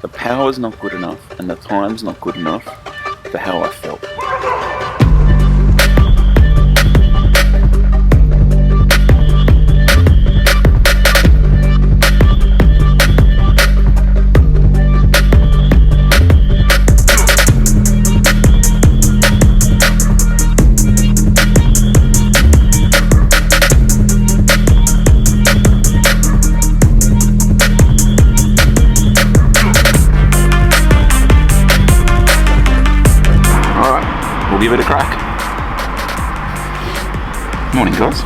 The power's not good enough and the time's not good enough for how I felt. We'll give it a crack. Morning, guys.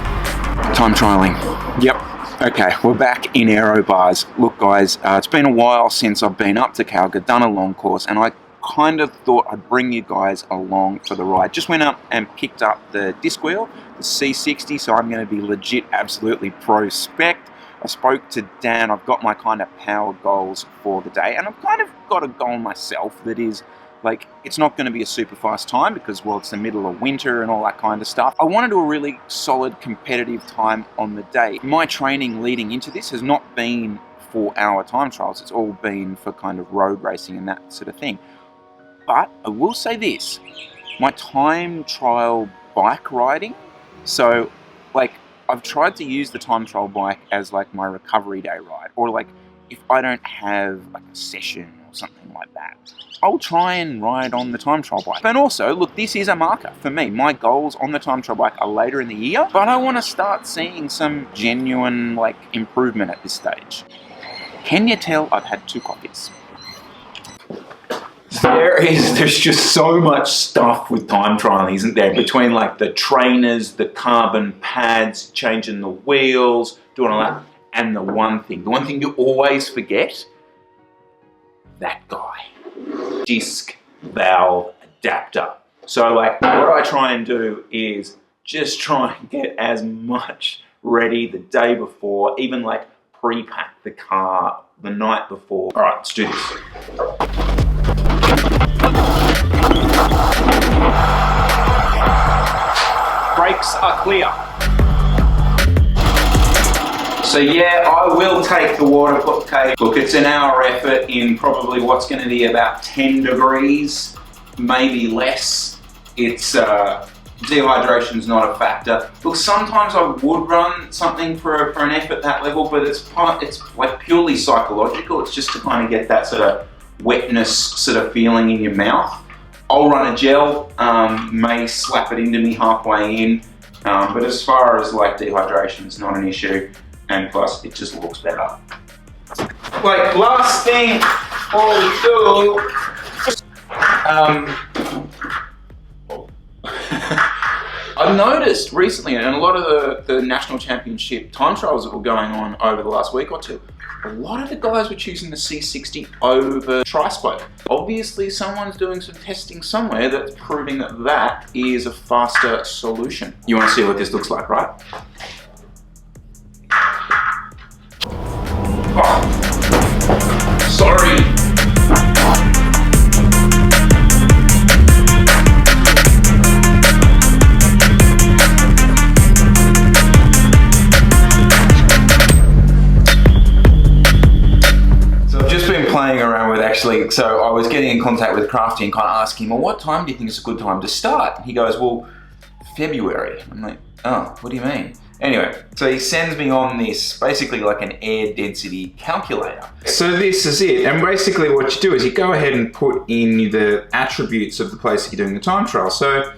Time trialing. Yep. Okay, we're back in aero bars. Look, guys, it's been a while since I've been up to Calgary, done a long course, and I kind of thought I'd bring you guys along for the ride. Just went up and picked up the disc wheel, the C60, so I'm going to be legit, absolutely pro spec. I spoke to Dan. I've got my kind of power goals for the day, and I've kind of got a goal myself that is, like, it's not going to be a super fast time because, well, it's the middle of winter and all that kind of stuff. I want to do a really solid competitive time on the day. My training leading into this has not been for our time trials. It's all been for kind of road racing and that sort of thing. But I will say this, my time trial bike riding, so like I've tried to use the time trial bike as like my recovery day ride, or like if I don't have like a session or something like that, I'll try and ride on the time trial bike. And also, look, this is a marker for me. My goals on the time trial bike are later in the year, but I want to start seeing some genuine like improvement at this stage. Can you tell I've had 2 coffees? There's just so much stuff with time trialing, isn't there? Between like the trainers, the carbon pads, changing the wheels, doing all that, and the one thing you always forget, that guy. Disc valve adapter. So like what I try and do is just try and get as much ready the day before, even like pre-pack the car the night before. All right, let's do this. Brakes are clear. So yeah, I will take the water. Okay, look, it's an hour effort in probably what's going to be about 10 degrees, maybe less. It's dehydration's not a factor. Look, sometimes I would run something for an effort that level, but it's like purely psychological. It's just to kind of get that sort of wetness sort of feeling in your mouth. I'll run a gel, may slap it into me halfway in, but as far as like dehydration, it's not an issue. And plus, it just looks better. Like, last thing before we do, I've noticed recently, and a lot of the national championship time trials that were going on over the last week or two, a lot of the guys were choosing the C60 over tri-spoke. Obviously, someone's doing some testing somewhere that's proving that that is a faster solution. You want to see what this looks like, right? Oh, sorry. So I've just been playing around with so I was getting in contact with Crafty and kind of asking him, well, what time do you think is a good time to start? And he goes, well, February. I'm like, oh, what do you mean? Anyway, so he sends me on this, basically like an air density calculator. So this is it, and basically what you do is you go ahead and put in the attributes of the place that you're doing the time trial. So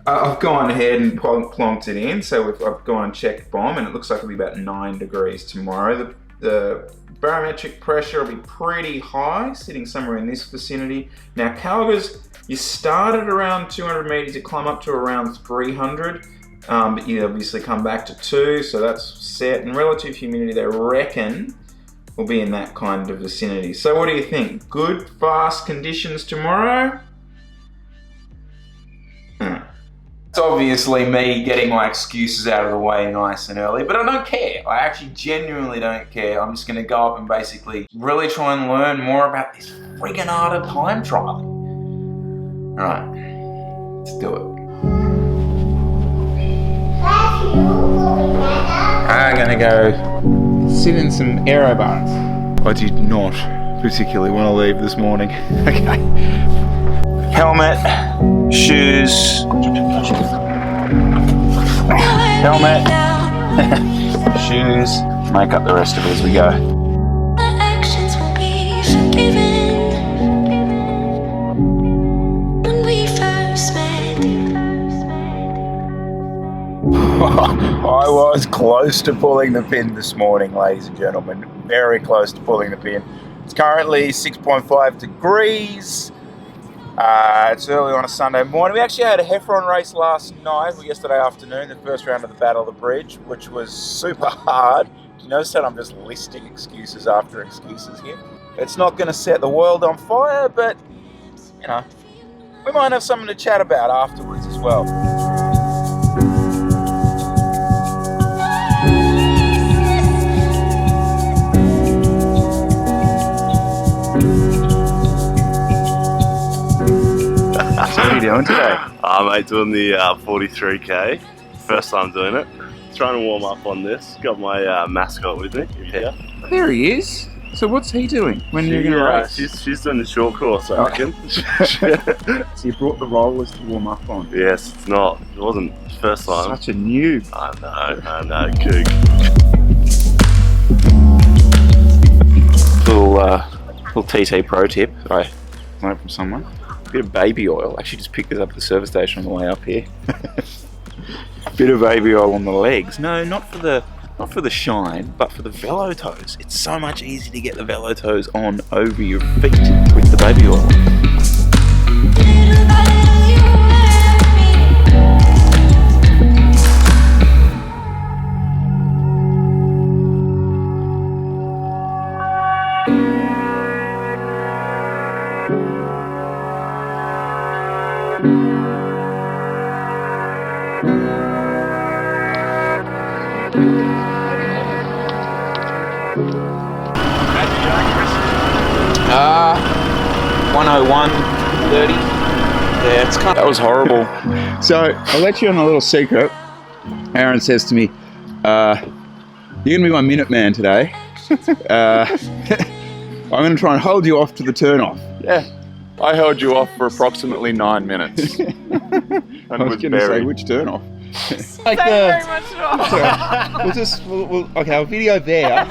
I've gone ahead and plonked it in, so I've gone and checked bomb, and it looks like it'll be about 9 degrees tomorrow. The barometric pressure will be pretty high, sitting somewhere in this vicinity. Now Calgary's, you start at around 200 meters, you climb up to around 300. But you obviously come back to 2, so that's set. And relative humidity, they reckon, will be in that kind of vicinity. So what do you think? Good, fast conditions tomorrow? It's obviously me getting my excuses out of the way nice and early, but I don't care. I actually genuinely don't care. I'm just going to go up and basically really try and learn more about this friggin' art of time trialing. Alright, let's do it. I'm gonna go sit in some aero bars. I did not particularly want to leave this morning. Okay. Helmet, shoes, helmet, shoes, make up the rest of it as we go. I was close to pulling the pin this morning, ladies and gentlemen. Very close to pulling the pin. It's currently 6.5 degrees. It's early on a Sunday morning. We actually had a Heffron race last night, or yesterday afternoon, the first round of the Battle of the Bridge, which was super hard. You notice that I'm just listing excuses after excuses here. It's not going to set the world on fire, but, you know, we might have something to chat about afterwards as well. What are you doing today? Mate, doing the 43k. First time doing it. Trying to warm up on this. Got my mascot with me. Yeah. There he is. So what's he doing when you're going to race? She's doing the short course, I reckon. So you brought the rollers to warm up on? Yes, it's not. It wasn't first time. Such a noob. I know, kook. Little TT pro tip I learned from someone. A bit of baby oil. I actually just picked this up at the service station on the way up here. Bit of baby oil on the legs. No, not for the shine, but for the velo toes. It's so much easier to get the velo toes on over your feet with the baby oil. Uh, 101.30. Yeah, it's that was horrible. So I'll let you on a little secret. Aaron says to me, "You're gonna be my minute man today. I'm gonna try and hold you off to the turn off." Yeah, I held you off for approximately 9 minutes. I was gonna say which turn off. Like very much okay, I'll video there,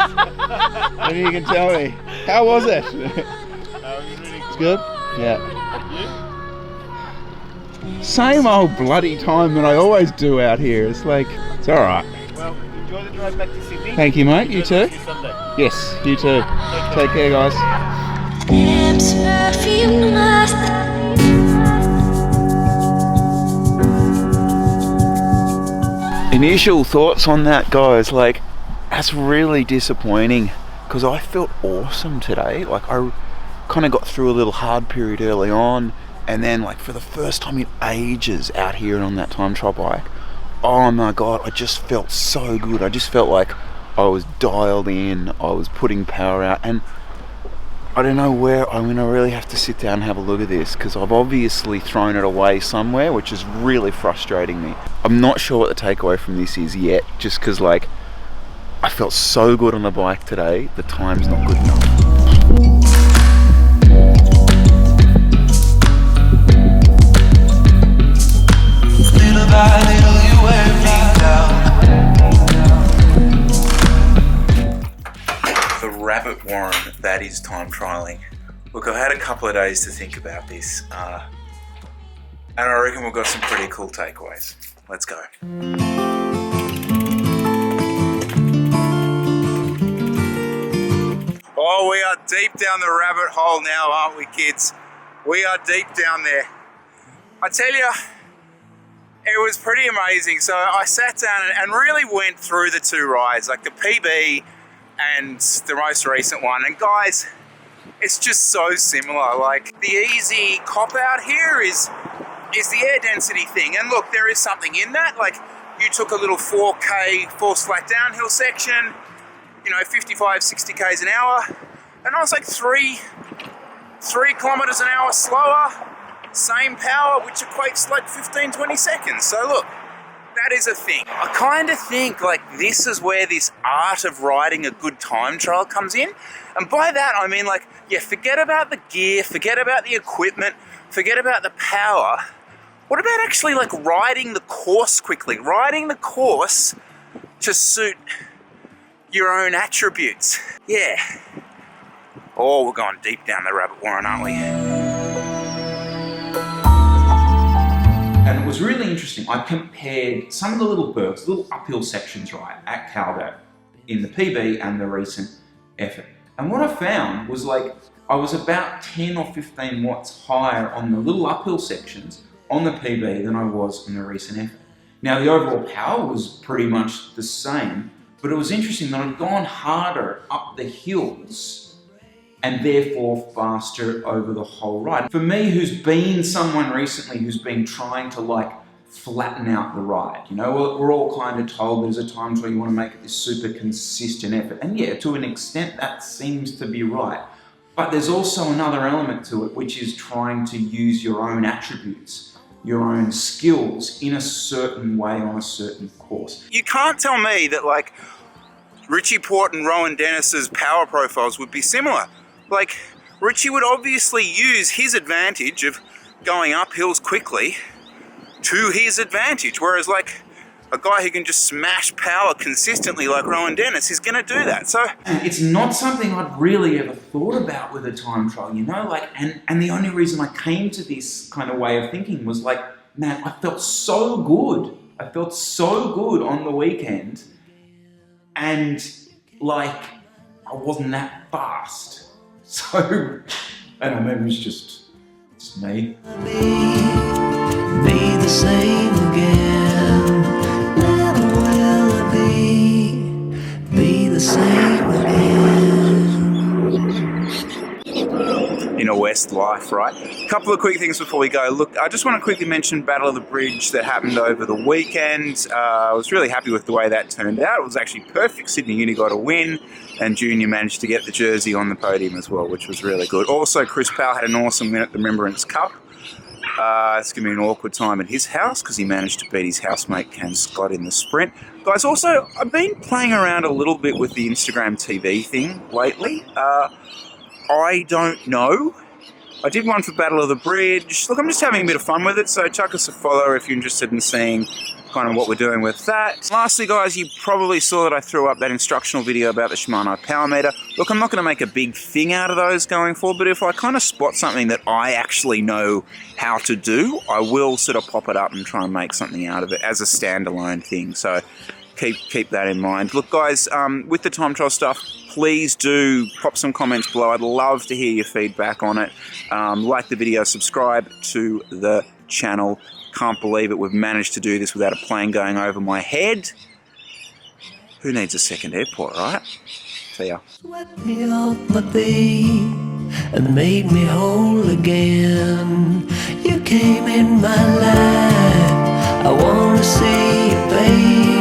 and you can tell me how was it. It's good. Yeah. Same old bloody time that I always do out here. It's like it's all right. Well, enjoy the drive back to Sydney. Thank you, mate. You too. Yes, you too. Take care, guys. Initial thoughts on that, guys, like that's really disappointing because I felt awesome today. Like I kind of got through a little hard period early on, and then like for the first time in ages out here and on that time trial bike, oh my god, I just felt so good. I just felt like I was dialed in, I was putting power out, and I don't know where I'm going to really have to sit down and have a look at this because I've obviously thrown it away somewhere, which is really frustrating me. I'm not sure what the takeaway from this is yet, just because like I felt so good on the bike today, the time's not good enough. Little by little you wear me down. The rabbit warren that is time trialing. Look, I've had a couple of days to think about this, and I reckon we've got some pretty cool takeaways. Let's go. Oh, we are deep down the rabbit hole now, aren't we, kids? We are deep down there. I tell you, it was pretty amazing. So I sat down and really went through the two rides, like the PB and the most recent one. And guys, it's just so similar. Like the easy cop out here is the air density thing. And look, there is something in that. Like you took a little 4K, 4 slack downhill section, you know, 55, 60 Ks an hour. And I was like 3 kilometers an hour slower, same power, which equates to like 15, 20 seconds. So look, that is a thing. I kind of think like this is where this art of riding a good time trial comes in. And by that, I mean like, yeah, forget about the gear, forget about the equipment, forget about the power. What about actually like riding the course quickly? Riding the course to suit your own attributes. Yeah. Oh, we're going deep down the rabbit warren, aren't we? And it was really interesting. I compared some of the little bergs, little uphill sections, right, at Calgo in the PB and the recent effort. And what I found was like, I was about 10 or 15 watts higher on the little uphill sections on the PB than I was in the recent effort. Now the overall power was pretty much the same, but it was interesting that I'd gone harder up the hills and therefore faster over the whole ride. For me, who's been someone recently who's been trying to like flatten out the ride, you know, we're all kind of told there's a time where you want to make it this super consistent effort. And yeah, to an extent that seems to be right. But there's also another element to it, which is trying to use your own attributes, your own skills in a certain way on a certain course. You can't tell me that like Richie Port and Rowan Dennis's power profiles would be similar. Like, Richie would obviously use his advantage of going up hills quickly to his advantage, whereas like a guy who can just smash power consistently like Rowan Dennis is going to do that. So it's not something I'd really ever thought about with a time trial, you know, like, and the only reason I came to this kind of way of thinking was like, man, I felt so good. I felt so good on the weekend, and like I wasn't that fast. So, I don't know, maybe it's just me. Be the same again. Never will I be the same again. Inner West life, right? A couple of quick things before we go. Look, I just want to quickly mention Battle of the Bridge that happened over the weekend. I was really happy with the way that turned out. It was actually perfect. Sydney Uni got a win, and Junior managed to get the jersey on the podium as well, which was really good. Also, Chris Powell had an awesome win at the Remembrance Cup. It's going to be an awkward time at his house because he managed to beat his housemate Cam Scott in the sprint. Guys, also, I've been playing around a little bit with the Instagram TV thing lately. I don't know. I did one for Battle of the Bridge. Look, I'm just having a bit of fun with it, so chuck us a follow if you're interested in seeing kind of what we're doing with that. Lastly, guys, you probably saw that I threw up that instructional video about the Shimano power meter. Look, I'm not going to make a big thing out of those going forward, but if I kind of spot something that I actually know how to do, I will sort of pop it up and try and make something out of it as a standalone thing. So keep that in mind. Look, guys, with the time trial stuff, please do pop some comments below. I'd love to hear your feedback on it. Like the video, subscribe to the channel. Can't believe it, we've managed to do this without a plane going over my head. Who needs a second airport, right? See ya. Swept me off my feet and made me whole again. You came in my life, I wanna see your face.